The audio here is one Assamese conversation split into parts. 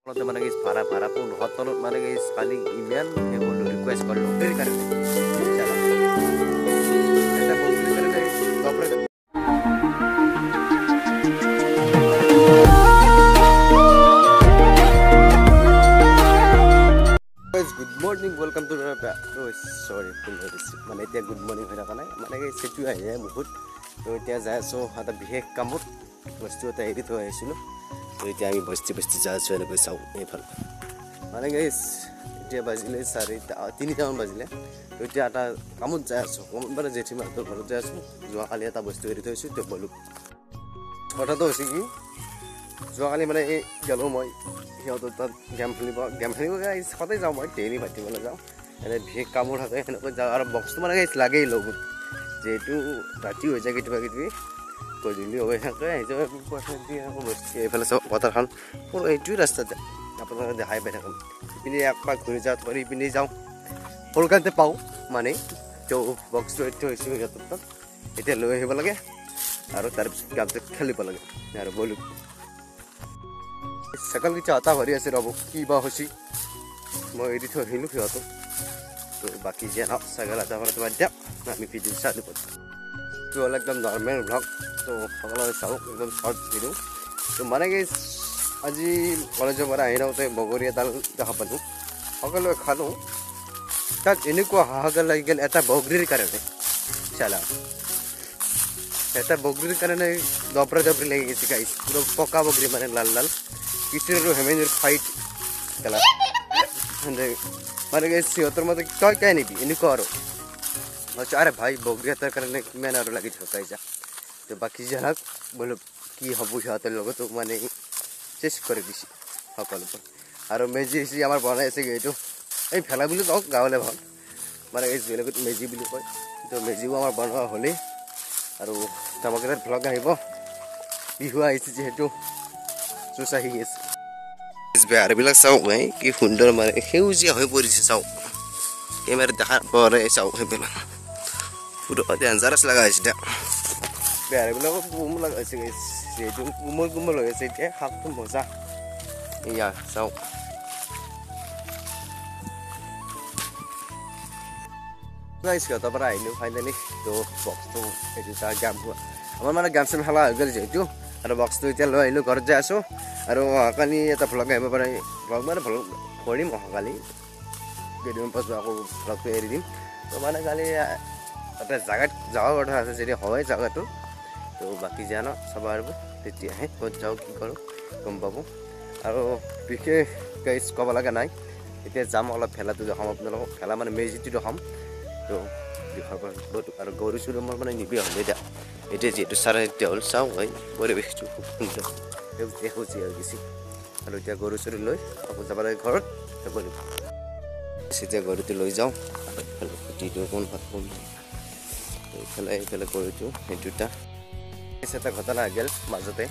মানে কি ভাড়া ভাড়া 15 তলত মানে কি কালি ইমান হে হলো রিকোয়েস্ট করলো ফের করে চলা এটা বলতে করে বাপরে guys good morning welcome to oh sorry মানে এতিয়া গুড মর্নিং হৈ থকা নাই মানে কি সেটু আহে বহুত তো এতিয়া যাই আছো এটা বিশেষ কামত বস্তু এটা এৰি থৈ আহিছিলো তো এতিয়া আমি বস্তি যাই আছো এনেকৈ চাও এইফাল মানে গাইস এতিয়া বাজিলে 3টা বাজিলে তো এতিয়া এটা কামত যাই আছো মানে জেঠিমা তো ঘৰত যাই আছো যোৱা কালি এটা বস্তু এৰি থৈছো তো বলু কথাটো হৈছে কি যোৱা কালি মানে এই গলো মই সিহঁতৰ তাত গেম খেলিব গাইস সদায় যাওঁ মই ডেইলি ভাটিবলৈ যাওঁ এনে বিশেষ কামো থাকে সেনেকৈ যাওঁ আৰু বক্সটো মানে গাইস লাগেই লগত যেহেতু ৰাতি হৈ যায় কেতিয়াবা কেতিয়াবা গধূলি হৈ থাকে এইফালে চাওক পথাৰখন মোৰ এইটোৱে ৰাস্তা যায় আপোনালোকে দেখাই পাই থাকক ইপিনে একপাক ঘূৰি যাওঁ ধৰি পিনে যাওঁ সোনকালতে পাওঁ মানে তো বক্সটো এইটো হৈছে সিহঁতৰ তাত এতিয়া লৈ আহিব লাগে আৰু তাৰপিছত গামটো খেলিব লাগে আৰু বলো সকাল কিছু আটা ভৰি আছে ৰ'ব কি বা হৈছে মই এৰি থৈ আহিলোঁ সিহঁতক তো বাকী যে সকাল আটা ভৰাটো বাদ দিয়ক আমি ভিডিঅ' চালোঁ তো হ'ল একদম নৰ্মেল ব্লগ তো সকলোৱে চাওক একদম শ্বৰ্ট ভিডিঅ' তো মানে কি আজি কলেজৰ পৰা আহি থাকোঁতে বগৰী এডাল দেখা পালোঁ সকলোৱে খালোঁ তাত এনেকুৱা হাহাকাৰ লাগি গ'ল এটা বগৰীৰ কাৰণে চালা এটা বগৰীৰ কাৰণে দপৰা লাগি গৈছে গাইছ পুৰো পকা বগৰী মানে লাল লাল কিশোৰ আৰু হেমেন্দ্ৰ ফাইট খেলা মানে গাইছ সিহঁতৰ মতে তই কাই নিবি এনেকুৱা আৰু আৰে ভাই বগৰী এটাৰ কাৰণে কিমান আৰু লাগি থকাই যা তো বাকী জানাক বোলো কি হ'ব সিহঁতৰ লগতো মানে চেষ্ কৰি দিছে সকলোবোৰ আৰু মেজি আমাৰ বনাই আছে এইটো এই ভেলা বুলি কওক গাঁৱলে ভাল মানে এই বেলেগত মেজি বুলি কয় তো মেজিও আমাৰ বনোৱা হ'লেই আৰু ধমাকেদাৰ ভ্লগ আহিব বিহু আহিছে যিহেতু চুচ আহি আছে বেয়াৰবিলাক চাওক ভাই কি সুন্দৰ মানে সেউজীয়া হৈ পৰিছে চাওক কেমেৰা দেখা পৰে চাওক সেইবিলাক পুরো ডেঞ্জারাস লাগা আছে এটা বেয়ারবিলাক বুম লাগাইছে যেহেতু কোমল হৈ আছে এতিয়া শাকটো মজা ইয়া চাওক গাইছ সিহঁতৰ পৰা আহিলোঁ ফাইনেলি তো বক্সটো এইটো তাৰ গেম আমাৰ মানে গেম চেম খেলা হৈ গ'ল যিহেতু আৰু বক্সটো এতিয়া লৈ আহিলোঁ ঘৰত যাই আছোঁ আৰু অহাকালি এটা ভ্লগ আহিব পাৰে ভ্লগ মানে ভ্লগ কৰিম অহাকালি কেইদিনমান পাছত আকৌ ভ্লগটো এৰি দিম তো মানে কালি এটা জাগাত যাওয়াৰ কথা আছে যদি হয় জায়গাটো তো বাকি জানো চাব পাৰিব তেতিয়াহে ক'ত যাওঁ কি কৰোঁ গম পাব আৰু বিশেষ গাইছ ক'ব লগা নাই এতিয়া যাম অলপ ভেলাটো দেখাম আপোনালোকক ভেলা মানে মেজিটো দেখাম তো আৰু গৰু চৰু মোৰ মানে নিবি হ'লে এতিয়া যিহেতু চাৰে এতিয়া হ'ল চাওঁ হয় পৰিৱেশটো খুব সুন্দৰ সেউজীয়া হৈ গৈছে আৰু এতিয়া গৰু চৰু লৈ আকৌ যাব লাগে ঘৰত এতিয়া গৰুটো লৈ যাওঁ খুটিটো কোন ভাত কোন এইফালে গৰুটো এই দুটা এটা ঘটনা গেল মাজতে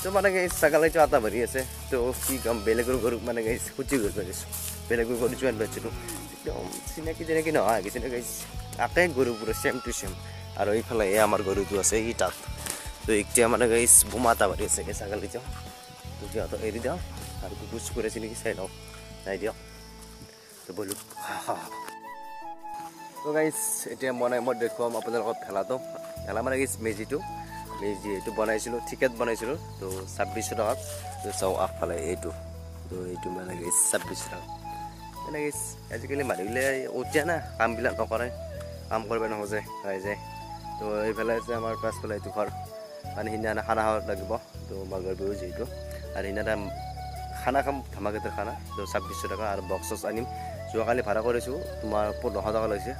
তো মানে কি ছাগালৈটো আটা ভৰি আছে তো কি কাম বেলেগৰ গৰু মানে কি খুচি গৈ পাৰিছোঁ বেলেগৰ গৰু জোৱান পাইছিলোঁ একদম চিনাকি তেনেকৈ নহয় কিছুমানে গাইছে একে গৰু পুৰো সেম টু সেম আৰু এইফালে এই আমাৰ গৰুটো আছে ই তাত তো এতিয়া মানে গাইছ বোমা আটা ভৰি আছে ছাগালি যাওঁ তো সিহঁতক এৰি দিওঁ আৰু কুকুৰ চুকুৰ আছে নেকি চাই লওঁ চাই দিয়ক তো বলো তো গাইছ এতিয়া মই দেখুৱাম আপোনালোকক ভেলা মানে গাইছ মেজি এইটো বনাইছিলোঁ ঠিকেত বনাইছিলোঁ তো 2600 টকাত তো চাওঁ আগফালে এইটো তো এইটো মানে গাইছ 2600 টকা মানে গাইছ আজিকালি মানুহবিলাকে উঠীয়া না কামবিলাক নকৰে কাম কৰিব নোখোজে খাই যায় তো এইফালে আছে আমাৰ পাছফালে এইটো ঘৰ মানে সিদিনা খানা খাব লাগিব তো মাঘৰ বিহু যিহেতু আৰু সিদিনা খানা খাম ধমাকেদাৰ খানা তো 2600 টকা আৰু বক্স আনিম যোৱাকালি ভাড়া কৰিছোঁ তোমাৰ 1500 টকা লৈছে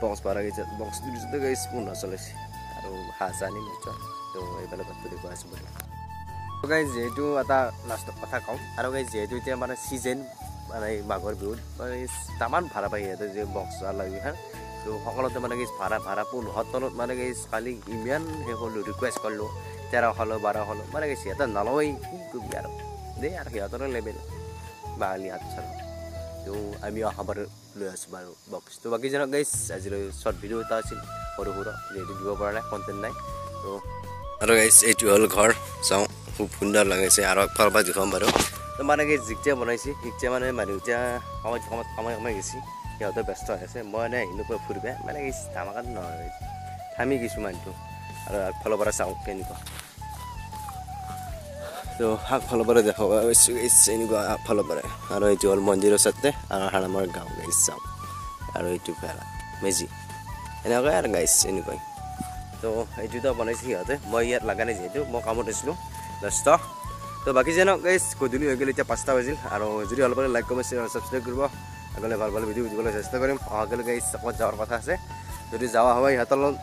বক্স ভাড়া গৈছে বক্স দিছোঁ গাইছ 1500 লৈছে আৰু সাজ আনিম নিশ্চয় তো এইফালে কথাটো দেখুৱাই আছোঁ বুলি তো গাইছ যিহেতু এটা লাষ্টত কথা কওঁ আৰু গাইছ যিহেতু এতিয়া মানে ছিজন মানে মাঘৰ বিহুত মানে তামান ভাড়া পাই সিহঁতে যে বক্স লাগি হা তো সকলোতে মানে কি ভাড়া 1500 তলত মানে কি কালি ইমান সেই কৰিলোঁ ৰিকুৱেষ্ট কৰিলোঁ 1300 1200 মানে কি সিহঁতে নলয় কি কৰিবি আৰু দেই আৰু সিহঁতৰ লেভেল বাঙালী হাত চাল তো আমি অহাবাৰ লৈ আছোঁ বাৰু বক্স তো বাকী জানক গাইছ আজিলৈ শ্বৰ্ট ভিডিঅ' এটা আছিল সৰু সুৰা যিহেতু দিব পৰা নাই কণ্টেণ্ট নাই তো আৰু গাইছ এইটো হ'ল ঘৰ চাওঁ খুব সুন্দৰ লাগিছে আৰু একফালৰ পৰা দেখুৱাম বাৰু তো মানে কি জিগজা বনাইছে জিগজা মানে মানুহ এতিয়া কমাই গেছি সিহঁতে ব্যস্ত হৈ আছে মই এনে আহিলোঁ কৈ ফুৰিবা মানে কি ধামাকাত নহয় থামি গৈছোঁ মানুহটো আৰু আগফালৰ পৰা চাওঁ কেনেকুৱা তো আগফালৰ পৰা দেখাব গৈছোঁ এনেকুৱা আগফালৰ পৰা আৰু এইটো হ'ল মন্দিৰৰ ওচৰতে আৰু হাৰামৰ গাঁও গাইছ চাওঁ আৰু এইটো পেলা মেজি এনেকুৱাই আৰু গাইছ এনেকুৱাই তো এইটোতো বনাইছে সিহঁতে মই ইয়াত লগা নাই যিহেতু মই কামত আছিলোঁ ব্যস্ত তো বাকী জানক গাইছ গধূলি হৈ গ'ল এতিয়া 5টা বাজিল আৰু যদি অলপ লাইক কমেণ্ট ছাবস্ক্ৰাইব কৰিব আগলৈ ভাল ভাল ভিডিঅ' দিবলৈ চেষ্টা কৰিম অহাকালি গাইছ ক'ত যোৱাৰ কথা আছে যদি যোৱা হয় সিহঁতৰ লগত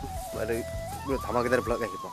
ধামাকেদাৰ ব্লগ আহিব